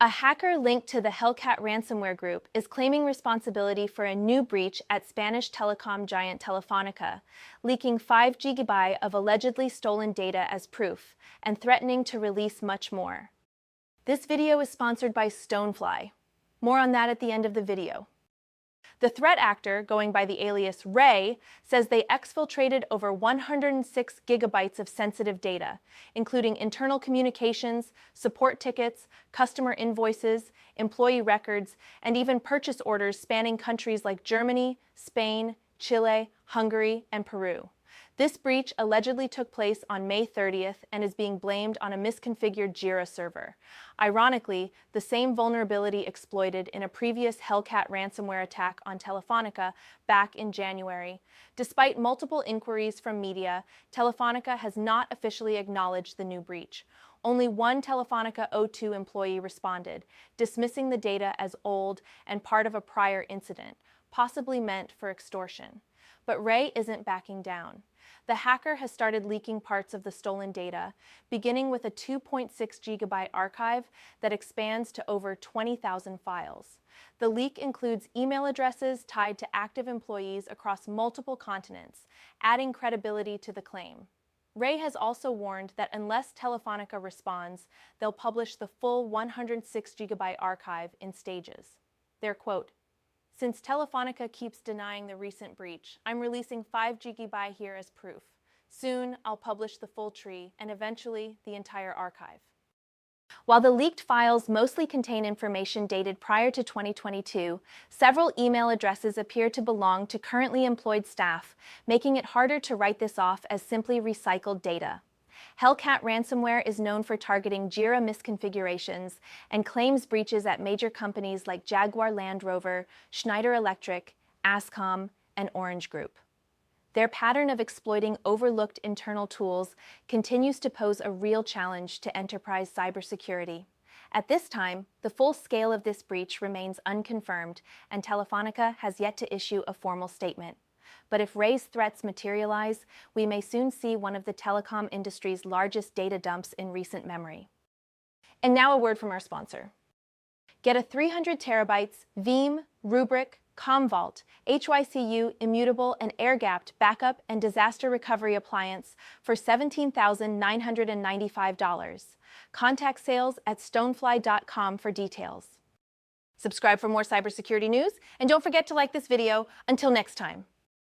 A hacker linked to the Hellcat Ransomware group is claiming responsibility for a new breach at Spanish telecom giant Telefonica, leaking 5 GB of allegedly stolen data as proof, and threatening to release much more. This video is sponsored by Stonefly. More on that at the end of the video. The threat actor, going by the alias Ray, says they exfiltrated over 106 gigabytes of sensitive data, including internal communications, support tickets, customer invoices, employee records, and even purchase orders spanning countries like Germany, Spain, Chile, Hungary, and Peru. This breach allegedly took place on May 30th and is being blamed on a misconfigured Jira server. Ironically, the same vulnerability exploited in a previous Hellcat ransomware attack on Telefonica back in January. Despite multiple inquiries from media, Telefonica has not officially acknowledged the new breach. Only one Telefonica O2 employee responded, dismissing the data as old and part of a prior incident, possibly meant for extortion. But Ray isn't backing down. The hacker has started leaking parts of the stolen data, beginning with a 2.6 GB archive that expands to over 20,000 files. The leak includes email addresses tied to active employees across multiple continents, adding credibility to the claim. Ray has also warned that unless Telefonica responds, they'll publish the full 106 GB archive in stages. Their quote, "Since Telefonica keeps denying the recent breach, I'm releasing 5 GB here as proof. Soon, I'll publish the full tree and eventually the entire archive." While the leaked files mostly contain information dated prior to 2022, several email addresses appear to belong to currently employed staff, making it harder to write this off as simply recycled data. Hellcat Ransomware is known for targeting Jira misconfigurations and claims breaches at major companies like Jaguar Land Rover, Schneider Electric, Ascom, and Orange Group. Their pattern of exploiting overlooked internal tools continues to pose a real challenge to enterprise cybersecurity. At this time, the full scale of this breach remains unconfirmed, and Telefonica has yet to issue a formal statement. But if Ray's threats materialize, we may soon see one of the telecom industry's largest data dumps in recent memory. And now a word from our sponsor. Get a 300 terabytes Veeam, Rubrik, Commvault, HYCU, immutable, and air-gapped backup and disaster recovery appliance for $17,995. Contact sales at stonefly.com for details. Subscribe for more cybersecurity news, and don't forget to like this video. Until next time.